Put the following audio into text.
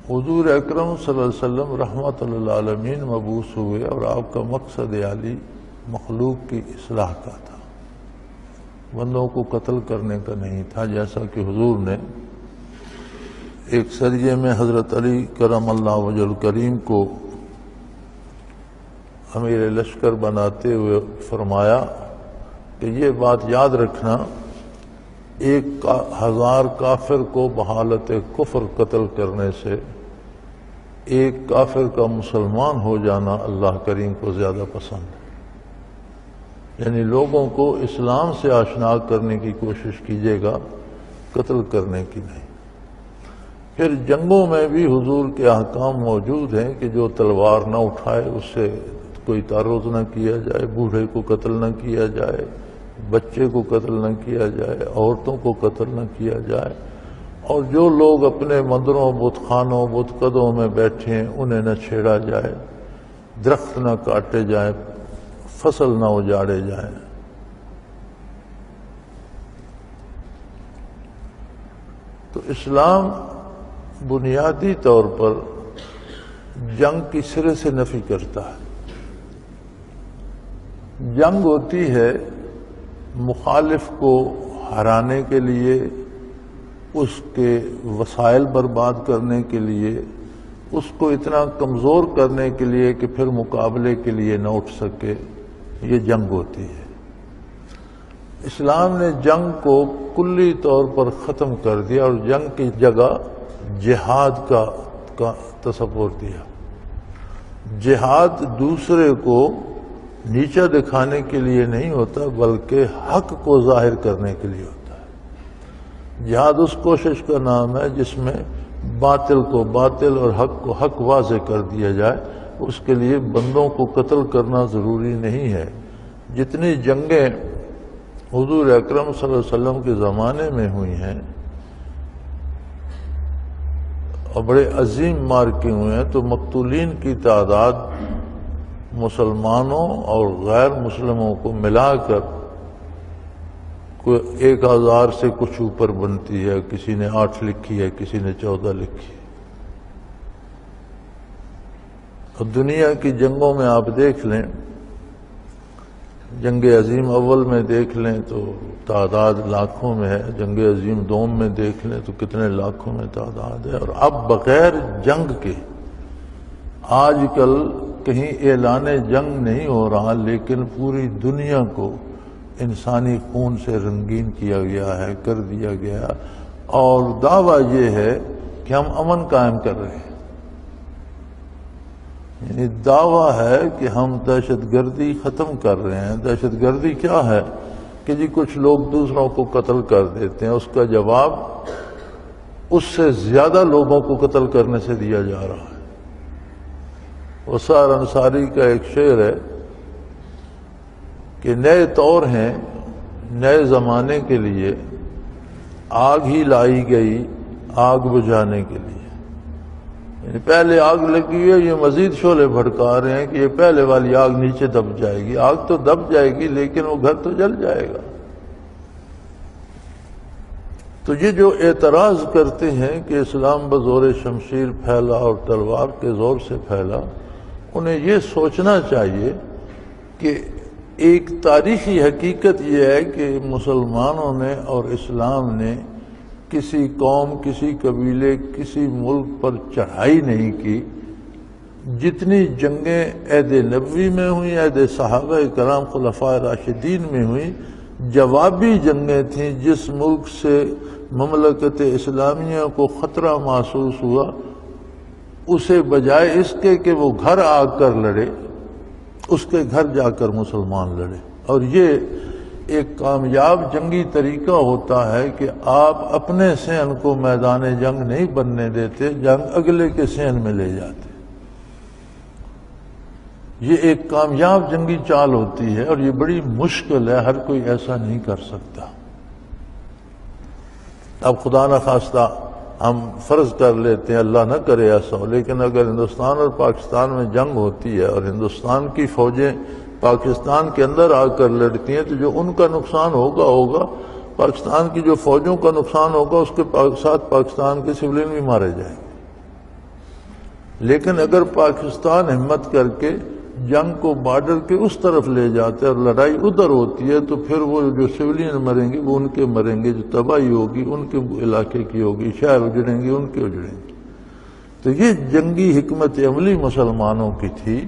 حضور اکرم صلی اللہ علیہ وسلم رحمت للعالمین مبعوث ہوئے اور آپ کا مقصد عالی مخلوق کی اصلاح کا تھا، بندوں کو قتل کرنے کا نہیں تھا، جیسا کہ حضور نے ایک سریے میں حضرت علی کرم اللہ وجہ الکریم کو امیر لشکر بناتے ہوئے فرمایا کہ یہ بات یاد رکھنا، 1000 کافر کو بحالت کفر قتل کرنے سے ایک کافر کا مسلمان ہو جانا اللہ کریم کو زیادہ پسند ہے، یعنی لوگوں کو اسلام سے آشنا کرنے کی کوشش کیجیے گا، قتل کرنے کی نہیں۔ پھر جنگوں میں بھی حضور کے احکام موجود ہیں کہ جو تلوار نہ اٹھائے اس سے کوئی تعرض نہ کیا جائے، بوڑھے کو قتل نہ کیا جائے، بچے کو قتل نہ کیا جائے، عورتوں کو قتل نہ کیا جائے، اور جو لوگ اپنے مندروں، بت خانوں، بت قدوں میں بیٹھے ہیں انہیں نہ چھیڑا جائے، درخت نہ کاٹے جائیں، فصل نہ اجاڑے جائیں۔ تو اسلام بنیادی طور پر جنگ کی سرے سے نفی کرتا ہے۔ جنگ ہوتی ہے مخالف کو ہرانے کے لیے، اس کے وسائل برباد کرنے کے لیے، اس کو اتنا کمزور کرنے کے لیے کہ پھر مقابلے کے لیے نہ اٹھ سکے، یہ جنگ ہوتی ہے۔ اسلام نے جنگ کو کلی طور پر ختم کر دیا اور جنگ کی جگہ جہاد کا تصور دیا۔ جہاد دوسرے کو نیچا دکھانے کے لیے نہیں ہوتا بلکہ حق کو ظاہر کرنے کے لیے ہوتا ہے۔ جہاد اس کوشش کا نام ہے جس میں باطل کو باطل اور حق کو حق واضح کر دیا جائے۔ اس کے لیے بندوں کو قتل کرنا ضروری نہیں ہے۔ جتنی جنگیں حضور اکرم صلی اللہ علیہ وسلم کے زمانے میں ہوئی ہیں اور بڑے عظیم مارکے ہوئے ہیں، تو مقتولین کی تعداد مسلمانوں اور غیر مسلموں کو ملا کر کوئی 1000 سے کچھ اوپر بنتی ہے۔ کسی نے 8 لکھی ہے، کسی نے 14 لکھی ہے۔ اور دنیا کی جنگوں میں آپ دیکھ لیں، جنگ عظیم اول میں دیکھ لیں تو تعداد لاکھوں میں ہے، جنگ عظیم دوم میں دیکھ لیں تو کتنے لاکھوں میں تعداد ہے۔ اور اب بغیر جنگ کے آج کل کہیں اعلان جنگ نہیں ہو رہا، لیکن پوری دنیا کو انسانی خون سے رنگین کیا گیا ہے، کر دیا گیا، اور دعویٰ یہ ہے کہ ہم امن قائم کر رہے ہیں۔ یعنی دعویٰ ہے کہ ہم دہشت گردی ختم کر رہے ہیں۔ دہشت گردی کیا ہے کہ جی کچھ لوگ دوسروں کو قتل کر دیتے ہیں، اس کا جواب اس سے زیادہ لوگوں کو قتل کرنے سے دیا جا رہا ہے۔ وسار انصاری کا ایک شعر ہے کہ نئے طور ہیں نئے زمانے کے لیے، آگ ہی لائی گئی آگ بجھانے کے لیے۔ یعنی پہلے آگ لگی ہے، یہ مزید شعلے بھڑکا رہے ہیں کہ یہ پہلے والی آگ نیچے دب جائے گی۔ آگ تو دب جائے گی لیکن وہ گھر تو جل جائے گا۔ تو یہ جو اعتراض کرتے ہیں کہ اسلام بزور شمشیر پھیلا اور تلوار کے زور سے پھیلا، انہیں یہ سوچنا چاہیے کہ ایک تاریخی حقیقت یہ ہے کہ مسلمانوں نے اور اسلام نے کسی قوم، کسی قبیلے، کسی ملک پر چڑھائی نہیں کی۔ جتنی جنگیں عہد نبوی میں ہوئیں، عہد صحابہ کرام خلفائے راشدین میں ہوئیں، جوابی جنگیں تھیں۔ جس ملک سے مملکت اسلامیہ کو خطرہ محسوس ہوا، اسے بجائے اس کے کہ وہ گھر آ کر لڑے، اس کے گھر جا کر مسلمان لڑے۔ اور یہ ایک کامیاب جنگی طریقہ ہوتا ہے کہ آپ اپنے صحن کو میدان جنگ نہیں بننے دیتے، جنگ اگلے کے صحن میں لے جاتے۔ یہ ایک کامیاب جنگی چال ہوتی ہے اور یہ بڑی مشکل ہے، ہر کوئی ایسا نہیں کر سکتا۔ اب خدا نخواستہ ہم فرض کر لیتے ہیں، اللہ نہ کرے ایسا ہو، لیکن اگر ہندوستان اور پاکستان میں جنگ ہوتی ہے اور ہندوستان کی فوجیں پاکستان کے اندر آ کر لڑتی ہیں، تو جو ان کا نقصان ہوگا پاکستان کی جو فوجوں کا نقصان ہوگا، اس کے ساتھ پاکستان کے سویلین بھی مارے جائیں گے۔ لیکن اگر پاکستان ہمت کر کے جنگ کو بارڈر کے اس طرف لے جاتے اور لڑائی ادھر ہوتی ہے تو پھر وہ جو سویلین مریں گے وہ ان کے مریں گے، جو تباہی ہوگی ان کے علاقے کی ہوگی، شہر اجڑیں گے ان کے اجڑیں گے۔ تو یہ جنگی حکمت عملی مسلمانوں کی تھی